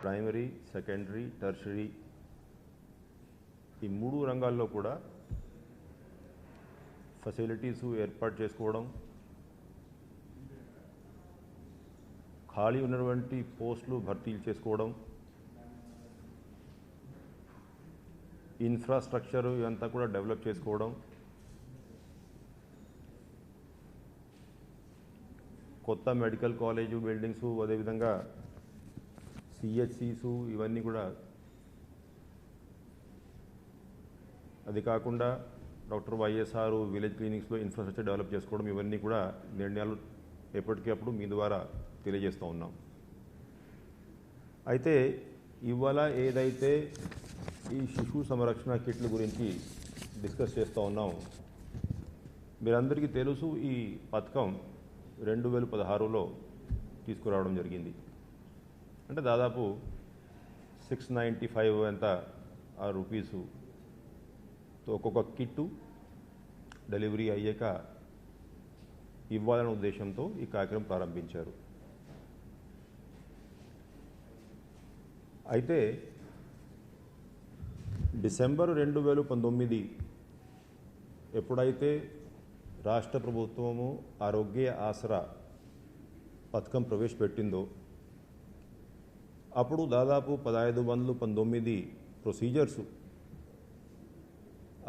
Primary, secondary, tertiary ఈ 3 రంగాల్లో కూడా ఫెసిలిటీస్ ఏర్పాటు చేసుకోవడం, ఖాళీ ఉన్నటువంటి పోస్టులు భర్తీలు చేసుకోవడం, ఇన్ఫ్రాస్ట్రక్చర్ ఇదంతా కూడా డెవలప్ చేసుకోవడం, కొత్త మెడికల్ కాలేజు బిల్డింగ్స్, అదేవిధంగా సిహెచ్సిస్ ఇవన్నీ కూడా, అది కాకుండా డాక్టర్ వైఎస్ఆర్ విలేజ్ క్లినిక్స్లో ఇన్ఫ్రాస్ట్రక్చర్ డెవలప్ చేసుకోవడం, ఇవన్నీ కూడా నిర్ణయాలు ఎప్పటికప్పుడు మీ ద్వారా తెలియజేస్తూ ఉన్నాం. అయితే ఇవాళ ఏదైతే ఈ శిశు సంరక్షణ కిట్ల గురించి డిస్కస్ చేస్తూ ఉన్నాం, మీరందరికీ తెలుసు ఈ పథకం 2016లో తీసుకురావడం జరిగింది. అంటే దాదాపు 695 ఎంత ఆ రూపీసు ఒక్కొక్క కిట్టు డెలివరీ అయ్యాక ఇవ్వాలనే ఉద్దేశంతో ఈ కార్యక్రమం ప్రారంభించారు. అయితే డిసెంబర్ 2019 ఎప్పుడైతే రాష్ట్ర ప్రభుత్వము ఆరోగ్య ఆసరా పథకం ప్రవేశపెట్టిందో అప్పుడు దాదాపు 1519 ప్రొసీజర్స్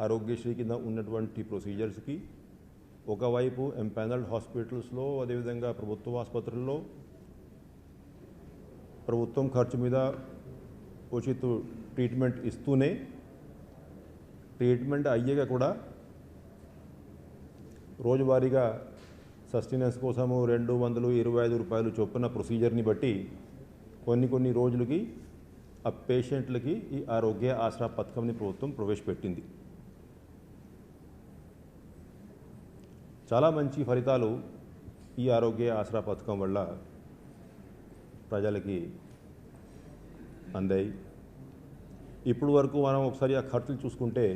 ఆరోగ్యశ్రీ కింద ఉన్నటువంటి ప్రొసీజర్స్కి ఒకవైపు ఎంపానల్డ్ హాస్పిటల్స్లో, అదేవిధంగా ప్రభుత్వ ఆసుపత్రుల్లో ప్రభుత్వం ఖర్చు మీద ఉచిత ట్రీట్మెంట్ ఇస్తూనే ట్రీట్మెంట్ అయ్యాక కూడా రోజువారీగా సస్టెనెన్స్ కోసము 225 రూపాయలు చొప్పున ప్రొసీజర్ని బట్టి కొన్ని రోజులకి ఆ పేషెంట్లకి ఈ ఆరోగ్య ఆసరా పథకంని ప్రభుత్వం ప్రవేశపెట్టింది. చాలా మంచి ఫలితాలు ఈ ఆరోగ్య ఆసరా పథకం వల్ల ప్రజలకి అందాయి. ఇప్పుడు వరకు మనం ఒకసారి ఆ ఖర్చులు చూసుకుంటే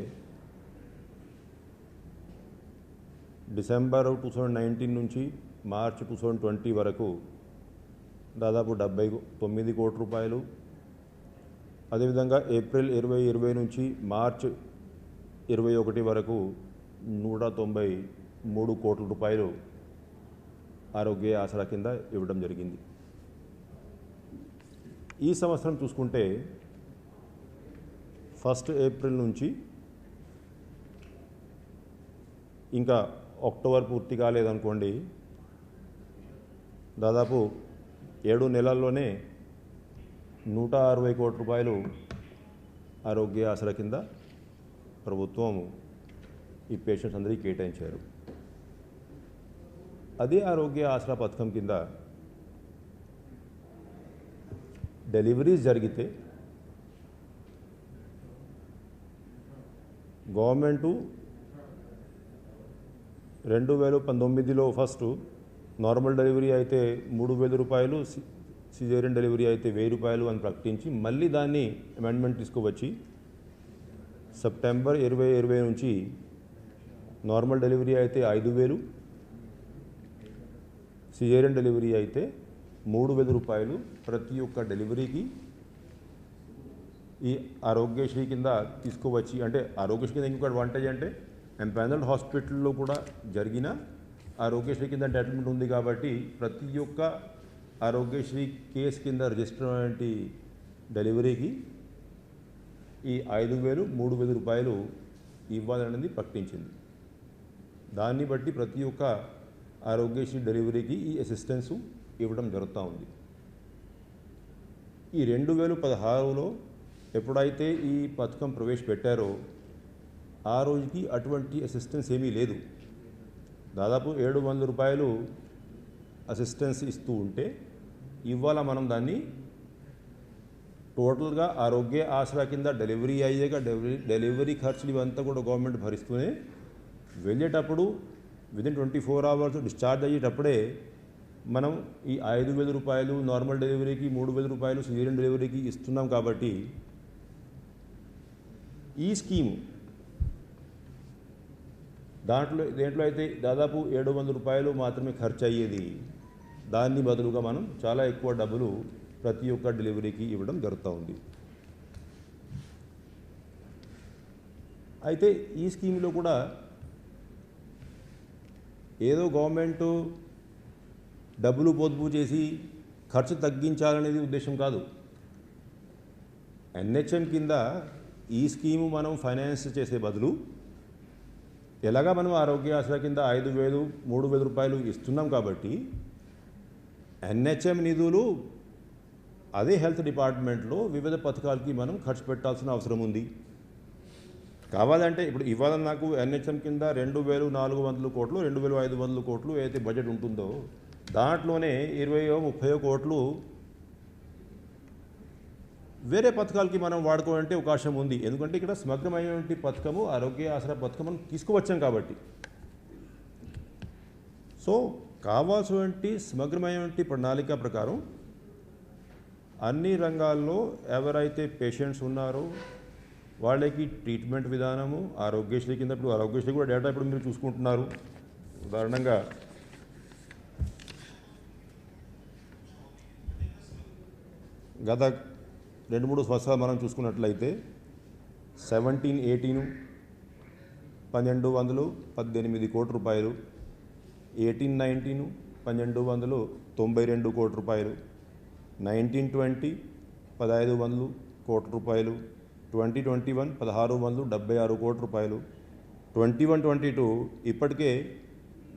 డిసెంబర్ 2019 నుంచి మార్చ్ 2020 వరకు దాదాపు 79 కోట్ల రూపాయలు, అదేవిధంగా ఏప్రిల్ 2020 నుంచి మార్చ్ 21 వరకు 193 కోట్ల రూపాయలు ఆరోగ్య ఆసరా కింద ఇవ్వడం జరిగింది. ఈ సంవత్సరం చూసుకుంటే 1 ఏప్రిల్ నుంచి ఇంకా అక్టోబర్ పూర్తి కాలేదనుకోండి, దాదాపు 7 నెలల్లోనే 160 కోట్ల రూపాయలు ఆరోగ్య ఆసరా కింద ప్రభుత్వం ఈ పేషెంట్స్ అందరికీ కేటాయించారు. అదే ఆరోగ్య ఆసరా పథకం కింద డెలివరీస్ జరిగితే గవర్నమెంటు 2019లో ఫస్ట్ నార్మల్ డెలివరీ అయితే 3000 రూపాయలు, సిజేరియన్ డెలివరీ అయితే 1000 రూపాయలు అని ప్రకటించి మళ్ళీ దాన్ని అమెండ్మెంట్ తీసుకువచ్చి సెప్టెంబర్ 2020 నుంచి నార్మల్ డెలివరీ అయితే 5000, సిజేరియన్ డెలివరీ అయితే 3000 రూపాయలు ప్రతి ఒక్క డెలివరీకి ఈ ఆరోగ్యశ్రీ కింద తీసుకువచ్చి, అంటే ఆరోగ్యశ్రీ కింద ఇంకొక అడ్వాంటేజ్ అంటే ఎంపానల్డ్ హాస్పిటల్లో కూడా జరిగిన ఆరోగ్యశ్రీ కింద ఎంటైటిల్మెంట్ ఉంది కాబట్టి ప్రతి ఒక్క ఆరోగ్యశ్రీ కేసు కింద రిజిస్టర్ అయినటువంటి డెలివరీకి ఈ 5000, 3000 రూపాయలు ఇవ్వాలనేది ప్రకటించింది. దాన్ని బట్టి ప్రతి ఒక్క ఆరోగ్యశ్రీ డెలివరీకి ఈ అసిస్టెన్స్ ఇవ్వడం జరుగుతూ ఉంది. ఈ 2016లో ఎప్పుడైతే ఈ పథకం ప్రవేశపెట్టారో ఆ రోజుకి అటువంటి అసిస్టెన్స్ ఏమీ లేదు. దాదాపు 700 రూపాయలు అసిస్టెన్స్ ఇస్తూ ఉంటే ఇవాళ మనం దాన్ని టోటల్గా ఆరోగ్య ఆసరా కింద డెలివరీ అయ్యాక డెలివరీ ఖర్చులు ఇవంతా కూడా గవర్నమెంట్ భరిస్తూనే వెళ్ళేటప్పుడు విదిన్ 24 అవర్స్ డిశ్చార్జ్ అయ్యేటప్పుడే మనం ఈ 5000 రూపాయలు నార్మల్ డెలివరీకి, 3000 రూపాయలు సిజేరియన్ డెలివరీకి ఇస్తున్నాం. కాబట్టి ఈ స్కీము దేంట్లో అయితే దాదాపు 700 రూపాయలు మాత్రమే ఖర్చు అయ్యేది, దాన్ని బదులుగా మనం చాలా ఎక్కువ డబ్బులు ప్రతి ఒక్క డెలివరీకి ఇవ్వడం జరుగుతూ ఉంది. అయితే ఈ స్కీమ్లో కూడా ఏదో గవర్నమెంటు డబ్బులు పొదుపు చేసి ఖర్చు తగ్గించాలనేది ఉద్దేశం కాదు. ఎన్హెచ్ఎం కింద ఈ స్కీము మనం ఫైనాన్స్ చేసే బదులు ఎలాగా మనం ఆరోగ్య ఆసరా కింద 5,000, 3,000 రూపాయలు ఇస్తున్నాం కాబట్టి ఎన్హెచ్ఎం నిధులు అదే హెల్త్ డిపార్ట్మెంట్లో వివిధ పథకాలకి మనం ఖర్చు పెట్టాల్సిన అవసరం ఉంది. కావాలంటే ఇప్పుడు ఇవాళ నాకు ఎన్హెచ్ఎం కింద 2,400 కోట్లు, 2,500 కోట్లు ఏదైతే బడ్జెట్ ఉంటుందో దాంట్లోనే 20-30 కోట్లు వేరే పథకాలకి మనం వాడుకోవాలంటే అవకాశం ఉంది. ఎందుకంటే ఇక్కడ సమగ్రమైనటువంటి పథకము ఆరోగ్య ఆసరా పథకం మనం తీసుకువచ్చాం కాబట్టి. సో కావాల్సినటువంటి సమగ్రమైనటువంటి ప్రణాళిక ప్రకారం అన్ని రంగాల్లో ఎవరైతే పేషెంట్స్ ఉన్నారో వాళ్ళకి ట్రీట్మెంట్ విధానము ఆరోగ్యశ్రీ కింద, ఇప్పుడు ఆరోగ్యశ్రీ కూడా డేటా ఇప్పుడు మీరు చూసుకుంటున్నారు. ఉదాహరణంగా గత 2-3 సంవత్సరాలు మనం చూసుకున్నట్లయితే 17-18 1,218 కోట్ల రూపాయలు, 18-19 1,292 కోట్ల రూపాయలు, 19-20 1,500 కోట్ల రూపాయలు, 2021 1,676 కోట్ల రూపాయలు, 21-22 ఇప్పటికే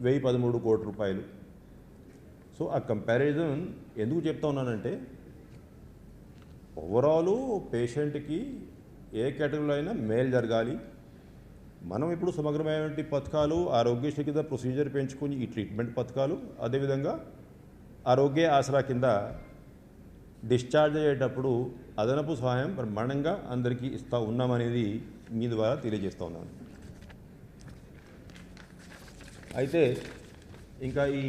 1,013 కోట్ల రూపాయలు. సో ఆ కంపారిజన్ ఎందుకు చెప్తా ఉన్నానంటే ఓవరాల్ పేషెంట్కి ఏ కేటగిరీలో అయినా మేలు జరగాలి. మనం ఇప్పుడు సమగ్రమైనటువంటి పథకాలు ఆరోగ్యశ్రీ కింద ప్రొసీజర్ పెంచుకొని ఈ ట్రీట్మెంట్ పథకాలు, అదేవిధంగా ఆరోగ్య ఆసరా కింద డిశ్చార్జ్ అయ్యేటప్పుడు అదనపు సహాయం బ్రహ్మాండంగా అందరికీ ఇస్తూ ఉన్నామనేది మీ ద్వారా తెలియజేస్తూ ఉన్నాను. అయితే ఇంకా ఈ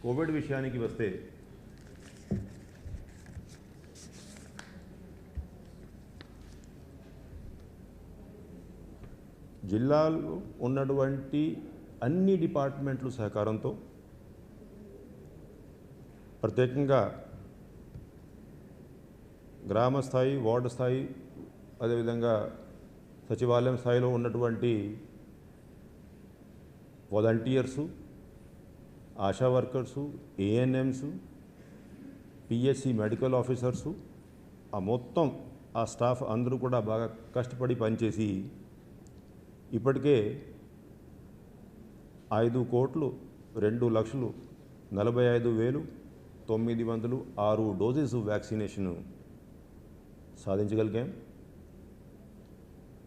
కోవిడ్ విషయానికి వస్తే జిల్లాలో ఉన్నటువంటి అన్ని డిపార్ట్మెంట్ల సహకారంతో ప్రత్యేకంగా గ్రామ స్థాయి, వార్డు స్థాయి, అదేవిధంగా సచివాలయం స్థాయిలో ఉన్నటువంటి volunteers, ASHA workers, ANMs, PSC medical officers, ఆ మొత్తం ఆ స్టాఫ్ అందరూ కూడా బాగా కష్టపడి పనిచేసి ఇప్పటికే 5,02,45,906 డోసెస్ వ్యాక్సినేషన్ సాధించగలిగాం.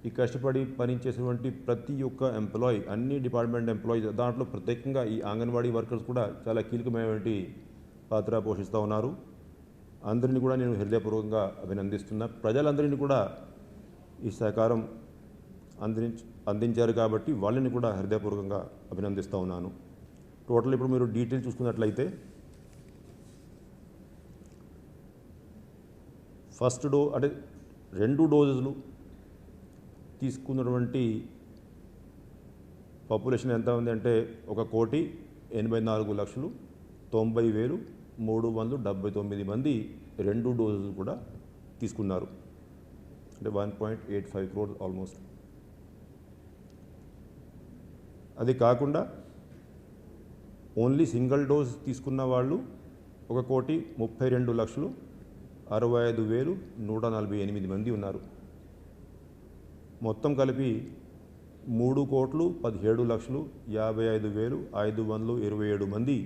ఈ కష్టపడి పనిచేసేటువంటి ప్రతి ఒక్క ఎంప్లాయీ, అన్ని డిపార్ట్మెంట్ ఎంప్లాయీస్, దాంట్లో ప్రత్యేకంగా ఈ అంగన్వాడీ వర్కర్స్ కూడా చాలా కీలకమైనటువంటి పాత్ర పోషిస్తూ ఉన్నారు. అందరినీ కూడా నేను హృదయపూర్వకంగా అభినందిస్తున్నా. ప్రజలందరినీ కూడా ఈ సహకారం అందించారు కాబట్టి వాళ్ళని కూడా హృదయపూర్వకంగా అభినందిస్తూ ఉన్నాను. టోటల్ ఇప్పుడు మీరు డీటెయిల్ చూసుకున్నట్లయితే ఫస్ట్ అంటే 2 డోసులు తీసుకున్నటువంటి పాపులేషన్ ఎంత ఉంది అంటే 1,84,90,379 మంది 2 డోసులు కూడా తీసుకున్నారు. అంటే 1.85 crores ఆల్మోస్ట్. అది కాకుండా ఓన్లీ సింగిల్ డోస్ తీసుకున్న వాళ్ళు 1,32,65,148 మంది ఉన్నారు. మొత్తం కలిపి 3,17,55,527 మంది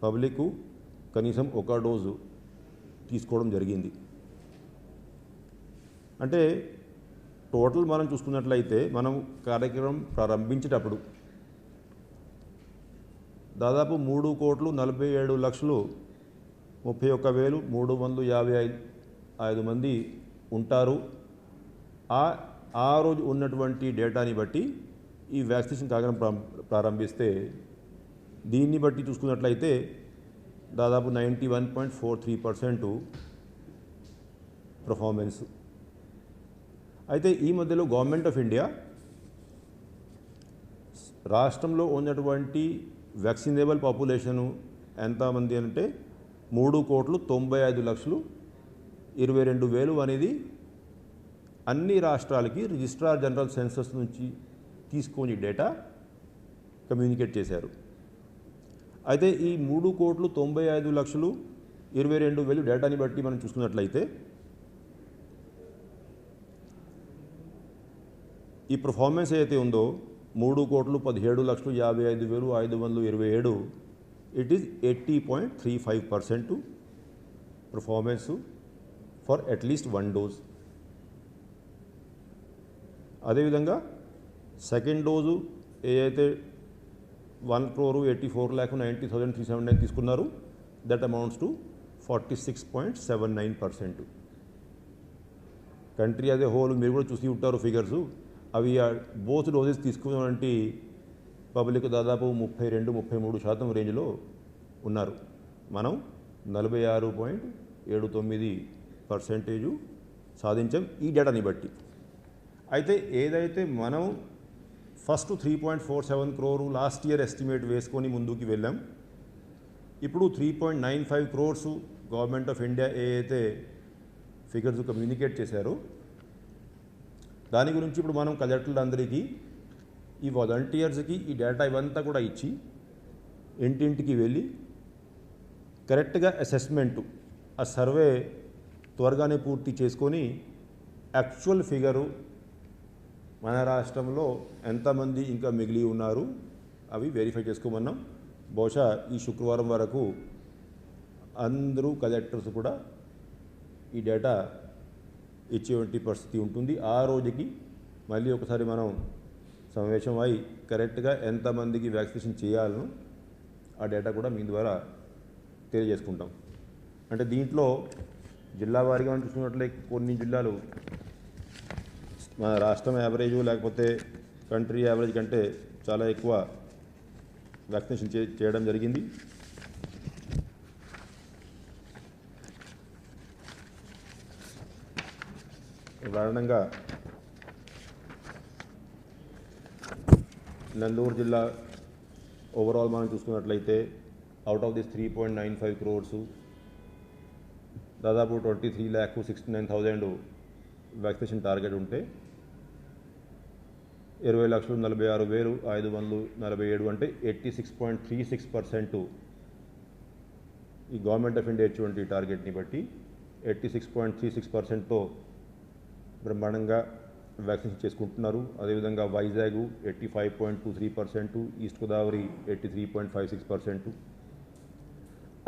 పబ్లిక్ కనీసం 1 డోసు తీసుకోవడం జరిగింది. అంటే టోటల్ మనం చూసుకున్నట్లయితే మనం కార్యక్రమం ప్రారంభించేటప్పుడు దాదాపు 3,47,31,355 మంది ఉంటారు. ఆ రోజు ఉన్నటువంటి డేటాని బట్టి ఈ వ్యాక్సినేషన్ కార్యక్రమం ప్రారంభిస్తే దీన్ని బట్టి చూసుకున్నట్లయితే దాదాపు 91.43% పర్ఫార్మెన్స్. అయితే ఈ మధ్యలో గవర్నమెంట్ ఆఫ్ ఇండియా రాష్ట్రంలో ఉన్నటువంటి వ్యాక్సినేబుల్ పాపులేషను ఎంతమంది అంటే 3,95,22,000 అనేది అన్ని రాష్ట్రాలకి రిజిస్ట్రార్ జనరల్ సెన్సస్ నుంచి తీసుకొని డేటా కమ్యూనికేట్ చేశారు. అయితే ఈ 3,95,22,000 డేటాని బట్టి మనం చూసుకున్నట్లయితే ఈ పర్ఫార్మెన్స్ ఏదైతే ఉందో 3,17,55,527 it is 80.35% performance for at least 1 dose. అదేవిధంగా సెకండ్ డోజు ఏదైతే 1,84,90,379 తీసుకున్నారు, దట్ అమౌంట్స్ టు 46.79%. కంట్రీ అదే హోల్ మీరు కూడా చూసి ఉంటారు ఫిగర్స్. అవి బోత్ డోసెస్ తీసుకున్నటువంటి పబ్లిక్ దాదాపు 32-33% రేంజ్లో ఉన్నారు. మనం 46.79% సాధించాం ఈ డేటాని బట్టి. అయితే ఏదైతే మనం first 3.47 crore last year estimate వేసుకొని ముందుకు వెళ్ళాం, ఇప్పుడు 3.95 crores గవర్నమెంట్ ఆఫ్ ఇండియా ఏదైతే ఫిగర్స్ కమ్యూనికేట్ చేశారో దాని గురించి ఇప్పుడు మనం కలెక్టర్లందరికీ ఈ వాలంటీర్స్కి ఈ డేటా ఇవంతా కూడా ఇచ్చి ఇంటింటికి వెళ్ళి కరెక్ట్గా అసెస్మెంటు ఆ సర్వే త్వరగానే పూర్తి చేసుకొని యాక్చువల్ ఫిగరు మన రాష్ట్రంలో ఎంతమంది ఇంకా మిగిలి ఉన్నారు అవి వెరిఫై చేసుకోమన్నాం. బహుశా ఈ శుక్రవారం వరకు అందరూ కలెక్టర్స్ కూడా ఈ డేటా ఇచ్చేటువంటి పరిస్థితి ఉంటుంది. ఆ రోజుకి మళ్ళీ ఒకసారి మనం సమావేశం అయి కరెక్ట్గా ఎంతమందికి వ్యాక్సినేషన్ చేయాలనో ఆ డేటా కూడా మీ ద్వారా తెలియజేసుకుంటాం. అంటే దీంట్లో జిల్లా వారీగా మనం చూసుకున్నట్లయితే కొన్ని జిల్లాలు మన రాష్ట్రం యావరేజ్ లేకపోతే కంట్రీ యావరేజ్ కంటే చాలా ఎక్కువ వ్యాక్సినేషన్ చేయడం జరిగింది. ఉదాహరణంగా నందూరు జిల్లా ఓవరాల్ మనం చూసుకున్నట్లయితే అవుట్ ఆఫ్ దిస్ 3.95 crores దాదాపు 23,69,000 వ్యాక్సినేషన్ టార్గెట్ ఉంటే 20,46,547 అంటే 86.36% ఈ గవర్నమెంట్ ఆఫ్ ఇండియా ఇచ్చేటువంటి టార్గెట్ని బట్టి 86.36%తో బ్రహ్మాండంగా వ్యాక్సినేషన్ చేసుకుంటున్నారు. అదేవిధంగా వైజాగ్ 85.23%, ఈస్ట్ గోదావరి 83.56%.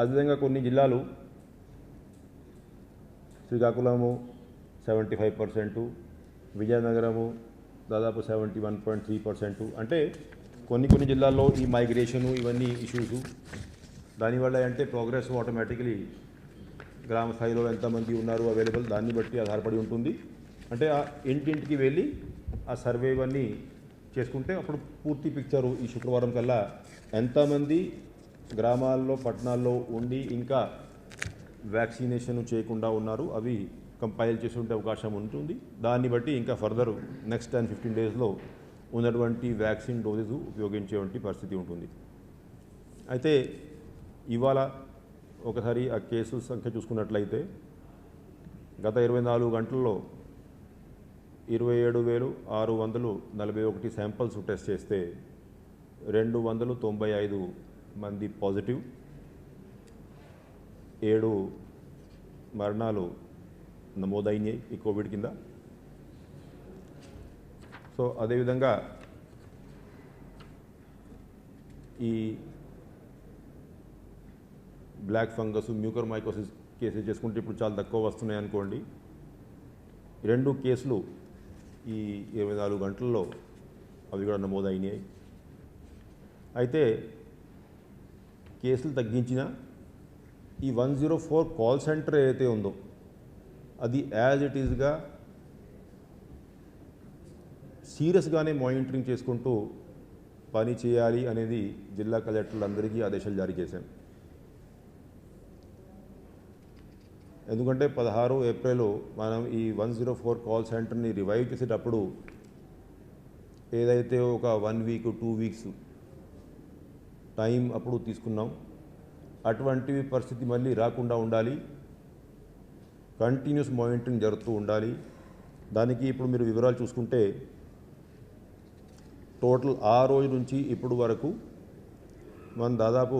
అదేవిధంగా కొన్ని జిల్లాలు శ్రీకాకుళము 75%, విజయనగరము దాదాపు 71.3%. అంటే కొన్ని జిల్లాల్లో ఈ మైగ్రేషను ఇవన్నీ ఇష్యూసు దానివల్ల అంటే ప్రోగ్రెస్ ఆటోమేటికలీ గ్రామ స్థాయిలో ఎంతమంది ఉన్నారు అవైలబుల్ దాన్ని బట్టి ఆధారపడి ఉంటుంది. అంటే ఆ ఇంటింటికి వెళ్ళి ఆ సర్వే ఇవన్నీ చేసుకుంటే అప్పుడు పూర్తి పిక్చరు ఈ శుక్రవారం కల్లా ఎంతమంది గ్రామాల్లో పట్టణాల్లో ఉండి ఇంకా వ్యాక్సినేషన్ చేయకుండా ఉన్నారు అవి కంపైల్ చేసే అవకాశం ఉంటుంది. దాన్ని బట్టి ఇంకా ఫర్దర్ నెక్స్ట్ 10-15 డేస్లో ఉన్నటువంటి వ్యాక్సిన్ డోసెస్ ఉపయోగించేటువంటి పరిస్థితి ఉంటుంది. అయితే ఇవాళ ఒకసారి ఆ కేసు సంఖ్య చూసుకున్నట్లయితే గత 24 గంటల్లో 27,641 శాంపిల్స్ టెస్ట్ చేస్తే 295 మంది పాజిటివ్, 7 మరణాలు నమోదైనాయి ఈ కోవిడ్ కింద. సో అదేవిధంగా ఈ black fungus mucormycosis cases చేసుకుంటే ఇప్పుడు చాలా తక్కువ వస్తున్నాయి అనుకోండి. 2 కేసులు ఈ 24 గంటల్లో అవి కూడా నమోదైనాయి. అయితే కేసులు తగ్గించిన ఈ 104 కాల్ సెంటర్ ఏదైతే ఉందో అది యాజ్ ఇట్ ఈజ్గా సీరియస్గానే మానిటరింగ్ చేసుకుంటూ పని చేయాలి అనేది జిల్లా కలెక్టర్లందరికీ ఆదేశాలు జారీ చేశాం. ఎందుకంటే 16 ఏప్రిల్ మనం ఈ 104 కాల్ సెంటర్ని రివైవ్ చేసేటప్పుడు ఏదైతే ఒక 1 వీక్ 2 వీక్స్ టైం అప్పుడు తీసుకున్నాం. అటువంటి పరిస్థితి మళ్ళీ రాకుండా ఉండాలి, కంటిన్యూస్ మానిటరింగ్ జరుగుతూ ఉండాలి. దానికి ఇప్పుడు మీరు వివరాలు చూసుకుంటే టోటల్ ఆ రోజు నుంచి ఇప్పుడు వరకు మనం దాదాపు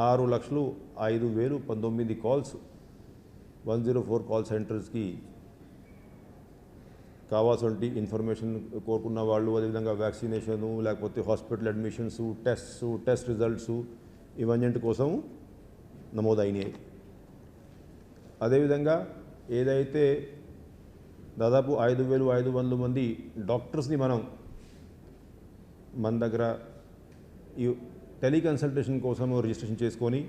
6,05,019 కాల్స్ 104 కాల్ సెంటర్స్కి కావాల్సిన ఇన్ఫర్మేషన్ కోరుకున్న వాళ్ళు, అదేవిధంగా వ్యాక్సినేషను, లేకపోతే హాస్పిటల్ అడ్మిషన్స్, టెస్ట్ రిజల్ట్స్ ఇవన్నింటి కోసం నమోదైనాయి. అదేవిధంగా ఏదైతే దాదాపు 5,500 మంది డాక్టర్స్ని మన దగ్గర ఈ టెలికన్సల్టేషన్ కోసం రిజిస్ట్రేషన్ చేసుకొని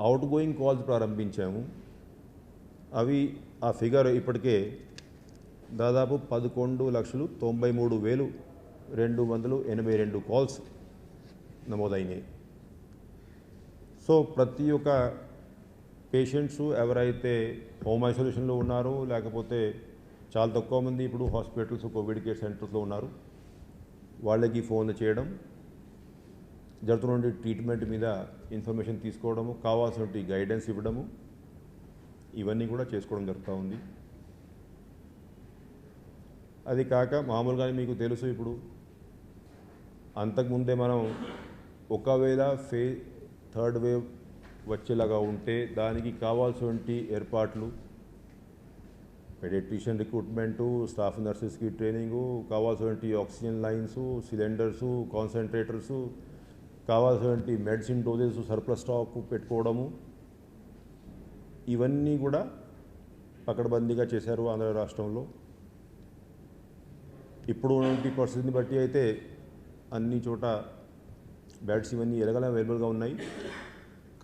అవుట్ గోయింగ్ కాల్స్ ప్రారంభించాము. ఆ ఫిగర్ ఇప్పటికే దాదాపు 11,93,282 కాల్స్ నమోదైనాయి. సో ప్రతి ఒక్క పేషెంట్స్ ఎవరైతే హోమ్ ఐసోలేషన్లో ఉన్నారో, లేకపోతే చాలా తక్కువ మంది ఇప్పుడు హాస్పిటల్స్ కోవిడ్ కేర్ సెంటర్స్లో ఉన్నారు, వాళ్ళకి ఫోన్లు చేయడం, జరుగుతున్న ట్రీట్మెంట్ మీద ఇన్ఫర్మేషన్ తీసుకోవడము, కావాల్సిన గైడెన్స్ ఇవ్వడము, ఇవన్నీ కూడా చేసుకోవడం జరుగుతూ ఉంది. అది కాక మామూలుగానే మీకు తెలుసు, ఇప్పుడు అంతకుముందే మనం ఒకవేళ థర్డ్ వేవ్ వచ్చేలాగా ఉంటే దానికి కావాల్సినటువంటి ఏర్పాట్లు, పెడియాట్రిషియన్ రిక్రూట్మెంటు, స్టాఫ్ నర్సెస్కి ట్రైనింగు, కావాల్సినటువంటి ఆక్సిజన్ లైన్స్, సిలిండర్సు, కాన్సన్ట్రేటర్సు, కావాల్సినటువంటి మెడిసిన్ డోజెస్ సర్ప్లస్ స్టాక్ పెట్టుకోవడము, ఇవన్నీ కూడా పకడ్బందీగా చేశారు ఆంధ్ర రాష్ట్రంలో. ఇప్పుడు ఉన్నటువంటి పరిస్థితిని బట్టి అయితే అన్ని చోట బెడ్స్ ఇవన్నీ అవైలబుల్గా ఉన్నాయి.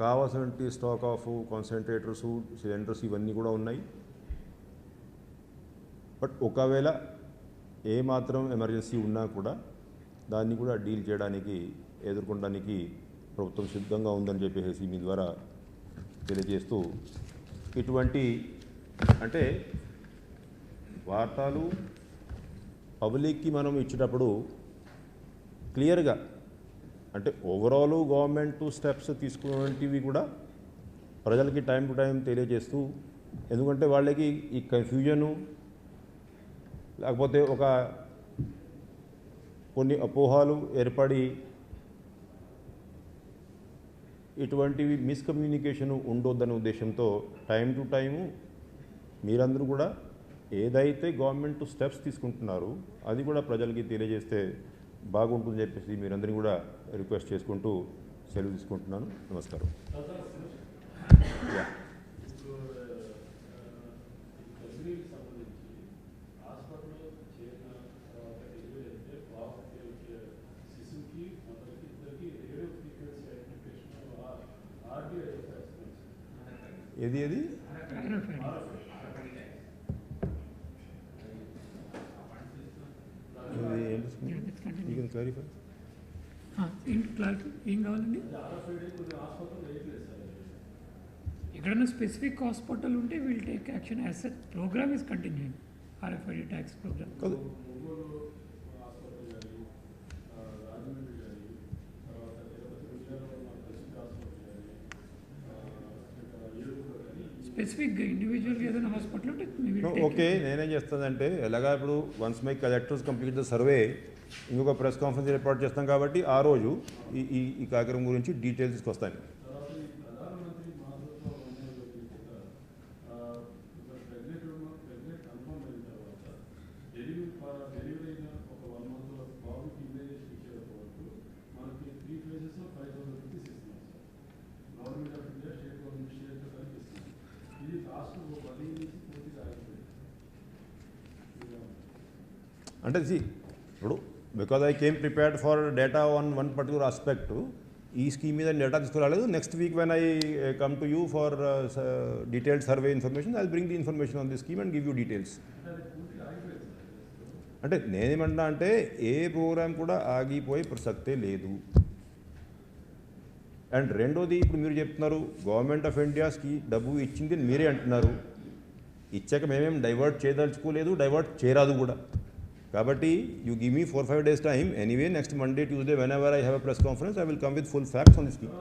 కావాల్సినటువంటి స్టాక్ ఆఫ్ కాన్సన్ట్రేటర్స్, సిలిండర్స్ ఇవన్నీ కూడా ఉన్నాయి. బట్ ఒకవేళ ఏమాత్రం ఎమర్జెన్సీ ఉన్నా కూడా దాన్ని కూడా డీల్ చేయడానికి, ఎదుర్కొనడానికి ప్రభుత్వం సిద్ధంగా ఉందని చెప్పేసి మీ ద్వారా తెలియజేస్తూ, ఇటువంటి అంటే వార్తలు పబ్లిక్కి మనం ఇచ్చేటప్పుడు క్లియర్గా, అంటే ఓవరాల్ గవర్నమెంట్ స్టెప్స్ తీసుకున్నవి కూడా ప్రజలకి టైం టు టైం తెలియజేస్తూ, ఎందుకంటే వాళ్ళకి ఈ కన్ఫ్యూజను, లేకపోతే కొన్ని అపోహలు ఏర్పడి ఇటువంటివి మిస్కమ్యూనికేషన్ ఉండొద్దనే ఉద్దేశంతో టైం టు టైము మీరందరూ కూడా ఏదైతే గవర్నమెంట్ స్టెప్స్ తీసుకుంటున్నారో అది కూడా ప్రజలకి తెలియజేస్తే బాగుంటుందని చెప్పేసి మీరందరినీ కూడా రిక్వెస్ట్ చేసుకుంటూ సెలవు తీసుకుంటున్నాను. నమస్కారం. ఏది యూ కెన్ క్లారిఫై. ఏం కావాలండి? ఎక్కడైనా స్పెసిఫిక్ హాస్పిటల్ ఉంటే will take action. As such program is continuing, RFID tags program. Specific ఇండివిజువల్గా ఏదైనా హాస్పిటల్ ఉంటే ఓకే. నేనేం చేస్తానంటే, ఎలాగా ఇప్పుడు once my collectors complete the survey, ఇంకొక ప్రెస్ కాన్ఫరెన్స్ ఏర్పాటు చేస్తాం కాబట్టి ఆ రోజు ఈ కార్యక్రమం గురించి డీటెయిల్స్ తీసుకొస్తాను. అంటే ఇప్పుడు because I came prepared for data on one particular aspect, ఈ స్కీమ్ మీద డేటా తీసుకురాలేదు. Next week when I come to you for detailed survey information, I bring the information on the scheme and give you details. అంటే నేనేమంటున్నా అంటే ఏ programme కూడా ఆగిపోయే ప్రసక్తే లేదు. అండ్ రెండోది, ఇప్పుడు మీరు చెప్తున్నారు గవర్నమెంట్ ఆఫ్ ఇండియాస్కి డబ్బు ఇచ్చింది మీరే అంటున్నారు. ఇచ్చాక మేమేం డైవర్ట్ చేయదలుచుకోలేదు, డైవర్ట్ చేయరాదు కూడా. కాబట్టి you give me 4-5 days time. Anyway, next Monday, Tuesday, whenever I have a press conference, I will come with full facts on this scheme.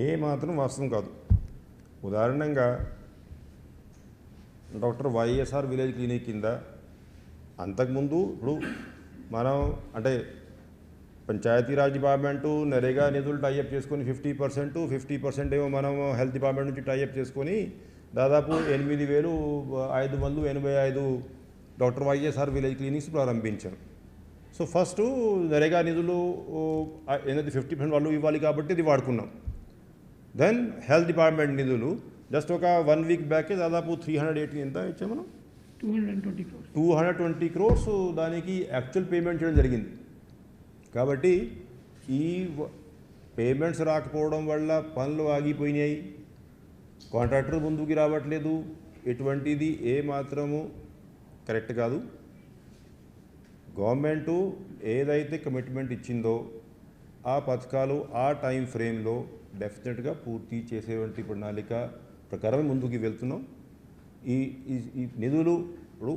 ఏ మాత్రం వాస్తవం కాదు. ఉదాహరణంగా డాక్టర్ వైఎస్ఆర్ విలేజ్ క్లినిక్ కింద అంతకుముందు ఇప్పుడు మనం అంటే పంచాయతీరాజ్ డిపార్ట్మెంటు నరేగా నిధులు టైఅప్ చేసుకొని 50% ఏమో మనం హెల్త్ డిపార్ట్మెంట్ నుంచి టైఅప్ చేసుకొని దాదాపు 8,585 డాక్టర్ వైఎస్ఆర్ విలేజ్ క్లినిక్స్ ప్రారంభించాం. సో ఫస్ట్ నరేగా నిధులు ఏదైతే 50% వాళ్ళు ఇవ్వాలి కాబట్టి ఇది వాడుకున్నాం. దెన్ హెల్త్ డిపార్ట్మెంట్ నిధులు జస్ట్ ఒక 1 వీక్ బ్యాకే దాదాపు 380 ఎంత ఇచ్చాం మనం 220 crores దానికి యాక్చువల్ పేమెంట్ చేయడం జరిగింది. కాబట్టి ఈ పేమెంట్స్ రాకపోవడం వల్ల పనులు ఆగిపోయినాయి, కాంట్రాక్టర్ ముందుకు రావట్లేదు, ఎటువంటిది ఏ మాత్రము కరెక్ట్ కాదు. గవర్నమెంటు ఏదైతే కమిట్మెంట్ ఇచ్చిందో ఆ పథకాలు ఆ టైం ఫ్రేమ్లో డెఫినెట్గా పూర్తి చేసేటువంటి ప్రణాళిక ప్రకారమే ముందుకు వెళ్తున్నాం. ఈ నిధులు ఇప్పుడు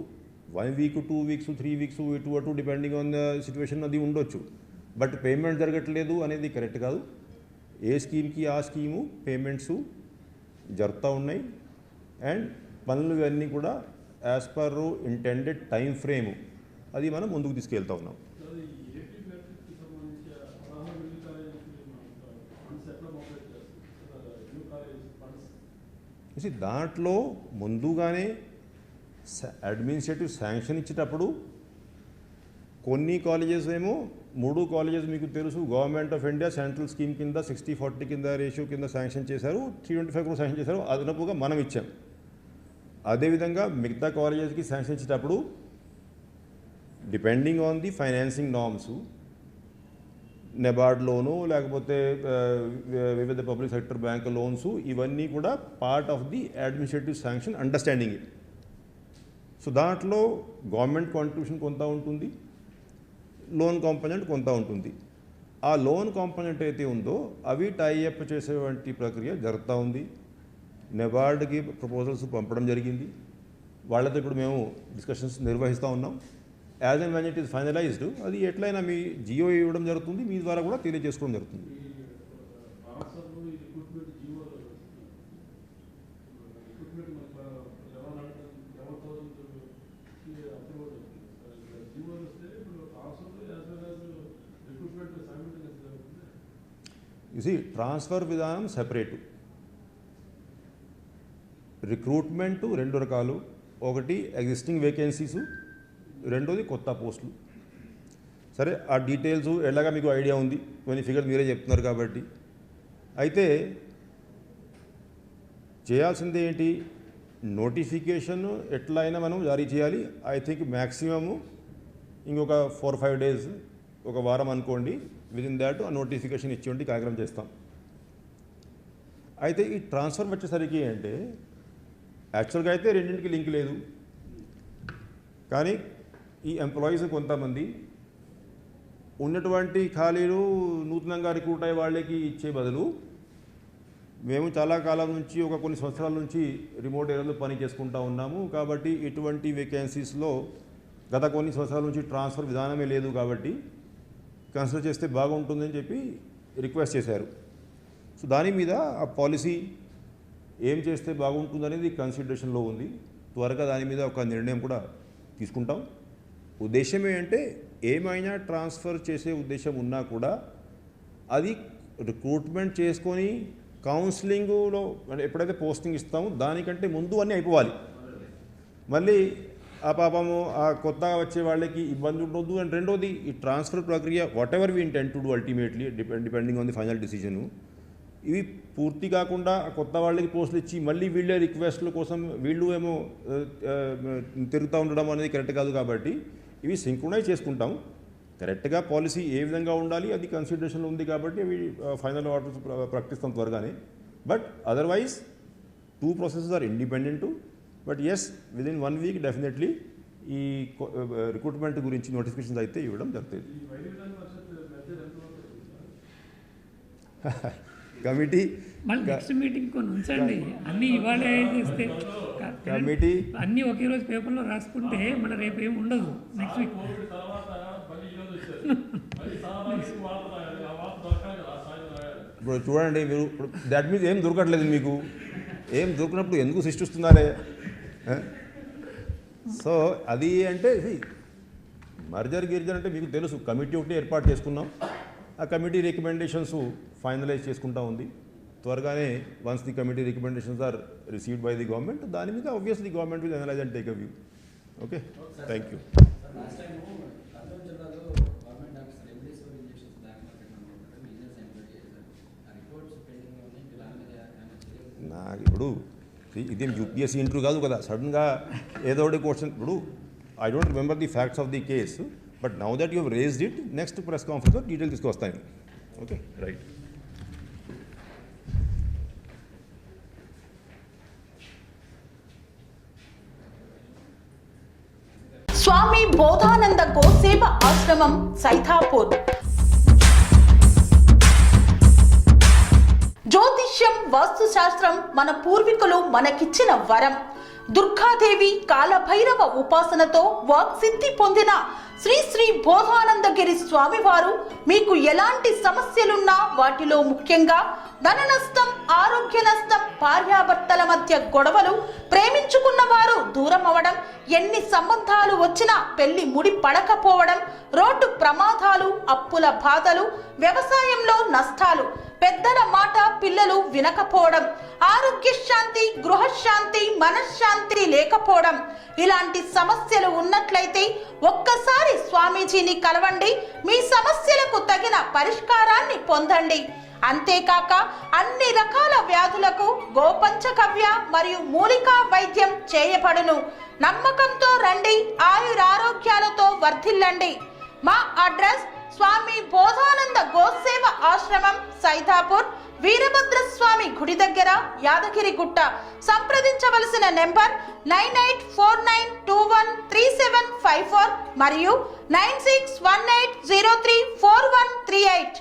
1 వీక్ 2 వీక్స్ 3 వీక్స్ ఇటు అటు డిపెండింగ్ ఆన్ ద సిచ్యువేషన్ అది ఉండొచ్చు, బట్ పేమెంట్ జరగట్లేదు అనేది కరెక్ట్ కాదు. ఏ స్కీమ్కి ఆ స్కీము పేమెంట్స్ జరుగుతూ ఉన్నాయి అండ్ పనులు ఇవన్నీ కూడా as per intended time frame అది మనం ముందుకు తీసుకెళ్తా ఉన్నాం. దాంట్లో ముందుగానే అడ్మినిస్ట్రేటివ్ శాంక్షన్ ఇచ్చేటప్పుడు కొన్ని కాలేజెస్ ఏమో 3 కాలేజెస్ మీకు తెలుసు government of India central scheme కింద 60-40 కింద రేషియో కింద శాంక్షన్ చేశారు, 325 crores శాంక్షన్ చేశారు, అదనపుగా మనం ఇచ్చాం. అదేవిధంగా మిగతా కాలేజెస్కి శాంక్షన్ ఇచ్చేటప్పుడు depending on the financing norms NABARD loan లేకపోతే వివిధ పబ్లిక్ సెక్టర్ బ్యాంక్ లోన్స్ ఇవన్నీ కూడా part of the administrative sanction understanding. So దాంట్లో గవర్నమెంట్ కాంట్రిబ్యూషన్ కొంత ఉంటుంది, లోన్ కాంపోనెంట్ కొంత ఉంటుంది. ఆ లోన్ కాంపోనెంట్ అయితే ఉందో అవి టైఅప్ చేసేటువంటి ప్రక్రియ జరుగుతూ ఉంది. నెబార్డ్కి ప్రపోజల్స్ పంపడం జరిగింది, వాళ్ళతో ఇప్పుడు మేము డిస్కషన్స్ నిర్వహిస్తూ ఉన్నాం. As and when it is finalised అది ఎట్లయినా మీ జియో ఇవ్వడం జరుగుతుంది, మీ ద్వారా కూడా తెలియజేసుకోవడం జరుగుతుంది. ఇది ట్రాన్స్ఫర్ విధానం సెపరేటు, రిక్రూట్మెంట్ 2 రకాలు, ఒకటి ఎగ్జిస్టింగ్ వేకెన్సీసు, రెండోది కొత్త పోస్టులు. సరే ఆ డీటెయిల్స్ ఎలాగా మీకు ఐడియా ఉంది, కొన్ని ఫిగర్స్ మీరే చెప్తున్నారు కాబట్టి. అయితే చేయాల్సింది ఏంటి, నోటిఫికేషన్ ఎట్లా అయినా మనం జారీ చేయాలి. ఐ థింక్ మ్యాక్సిమము ఇంకొక 4-5 days, ఒక వారం అనుకోండి, విదిన్ దాట్ ఆ నోటిఫికేషన్ ఇచ్చేయండి, కార్యక్రమం చేస్తాం. అయితే ఈ ట్రాన్స్ఫర్ వచ్చేసరికి అంటే యాక్చువల్గా అయితే రెండింటికి లింక్ లేదు, కానీ ఈ ఎంప్లాయీస్ కొంతమంది ఉన్నటువంటి ఖాళీలు నూతనంగా రిక్రూట్ అయ్యే వాళ్ళకి ఇచ్చే బదులు మేము చాలా కాలం నుంచి కొన్ని సంవత్సరాల నుంచి రిమోట్ ఏరియాలో పని చేసుకుంటూ ఉన్నాము కాబట్టి ఇటువంటి వేకెన్సీస్లో గత కొన్ని సంవత్సరాల నుంచి ట్రాన్స్ఫర్ విధానమే లేదు కాబట్టి కన్సిడర్ చేస్తే బాగుంటుందని చెప్పి రిక్వెస్ట్ చేశారు. సో దాని మీద ఆ పాలసీ ఏం చేస్తే బాగుంటుందనేది కన్సిడరేషన్లో ఉంది. త్వరగా దాని మీద ఒక నిర్ణయం కూడా తీసుకుంటాం. ఉద్దేశం ఏంటంటే ఏమైనా ట్రాన్స్ఫర్ చేసే ఉద్దేశం ఉన్నా కూడా అది రిక్రూట్మెంట్ చేసుకొని కౌన్సిలింగ్లో ఎప్పుడైతే పోస్టింగ్ ఇస్తామో దానికంటే ముందు అన్నీ అయిపోవాలి. మళ్ళీ ఆ పాపము ఆ కొత్తగా వచ్చే వాళ్ళకి ఇబ్బంది ఉండొద్దు. అండ్ రెండోది ఈ ట్రాన్స్ఫర్ ప్రక్రియ whatever we intend to do ultimately depending on the final decision, ఇవి పూర్తి కాకుండా కొత్త వాళ్ళకి పోస్టులు ఇచ్చి మళ్ళీ వీళ్ళే రిక్వెస్ట్ల కోసం వీళ్ళు ఏమో తిరుగుతూ ఉండడం అనేది కరెక్ట్ కాదు. కాబట్టి ఇవి సింక్రొనైజ్ చేసుకుంటాం. కరెక్ట్గా పాలసీ ఏ విధంగా ఉండాలి అది కన్సిడరేషన్లో ఉంది కాబట్టి అవి ఫైనల్ ఆర్డర్స్ ప్రకటిస్తాం త్వరగానే. But otherwise 2 processes are independent. But yes within 1 week definitely ఈ రిక్రూట్మెంట్ గురించి నోటిఫికేషన్స్ అయితే ఇవ్వడం జరుగుతుంది. కమిటీ మళ్ళీ నెక్స్ట్ మీటింగ్ కొన్ని ఉంచండి. అన్నీ ఇవాళే చేస్తే కమిటీ అన్నీ ఒకే రోజు పేపర్లో రాసుకుంటే మళ్ళీ రేపు ఏమి ఉండదు. నెక్స్ట్ వీక్ ఇప్పుడు చూడండి, మీరు ఇప్పుడు దాట్ మీన్స్ ఏం దొరకట్లేదు మీకు. ఏం దొరికినప్పుడు ఎందుకు సృష్టిస్తున్నారే? సో అది అంటే మర్జర్ గిర్జర్ అంటే మీకు తెలుసు. కమిటీ ఒకటి ఏర్పాటు చేసుకున్నాం. ఆ కమిటీ రికమెండేషన్స్ ఫైనలైజ్ చేసుకుంటా ఉంది. త్వరగానే once the committee recommendations are received by the government, దాని మీద obviously government will analyse and take a view. Okay, thank you. నాకు ఇప్పుడు ఇదేం యూపీఎస్సీ ఇంటర్వ్యూ కాదు కదా, సడన్గా ఏదో ఒకటి క్వశ్చన్. ఇప్పుడు I don't remember the facts of the case, but now that you raised it, next press కాన్ఫరెన్స్లో డీటెయిల్ తీసుకొస్తాను. Okay, right. స్వామి బోధానంద గోసేవ ఆశ్రమం సైథాపూర్. జ్యోతిష్యం, వాస్తుశాస్త్రం మన పూర్వీకులు మనకిచ్చిన వరం. దుర్గాదేవి, కాలభైరవ ఉపాసనతో వాక్సిద్ధి పొందిన శ్రీ శ్రీ బోధానందగిరి స్వామివారు మీకు ఎలాంటి సమస్యలున్నా, వాటిలో ముఖ్యంగా ధన నష్టం, ఆరోగ్య నష్టం, భార్యాభర్తల మధ్య గొడవలు, ప్రేమించుకున్న వారు దూరం అవడం, ఎన్ని సంబంధాలు వచ్చినా పెళ్లి ముడి పడకపోవడం, రోడ్డు ప్రమాదాలు, అప్పుల బాధలు, వ్యవసాయంలో నష్టాలు, పెద్దల మాట పిల్లలు వినకపోవడం, ఆరోగ్య శాంతి, గృహశాంతి, మనశ్శాంతి లేకపోవడం, ఇలాంటి సమస్యలు ఉన్నట్లయితే ఒక్కసారి స్వామీజీని కలవండి. మీ సమస్యలకు తగిన పరిష్కారాన్ని పొందండి. అంతేకాక అన్ని రకాల వ్యాధులకు గోపంచకవ్య మరియు మూలికా వైద్యం చేయబడును. నమ్మకంతో రండి, ఆయురారోగ్యాలతో వర్ధిల్లండి. మా అడ్రస్ స్వామి బోధానంద గోసేవ ఆశ్రమం, సైథాపూర్, వీరభద్రస్వామి గుడి దగ్గర, యాదగిరిగుట్ట. సంప్రదించవలసిన నెంబర్ 9849213754 మరియు 9618034138.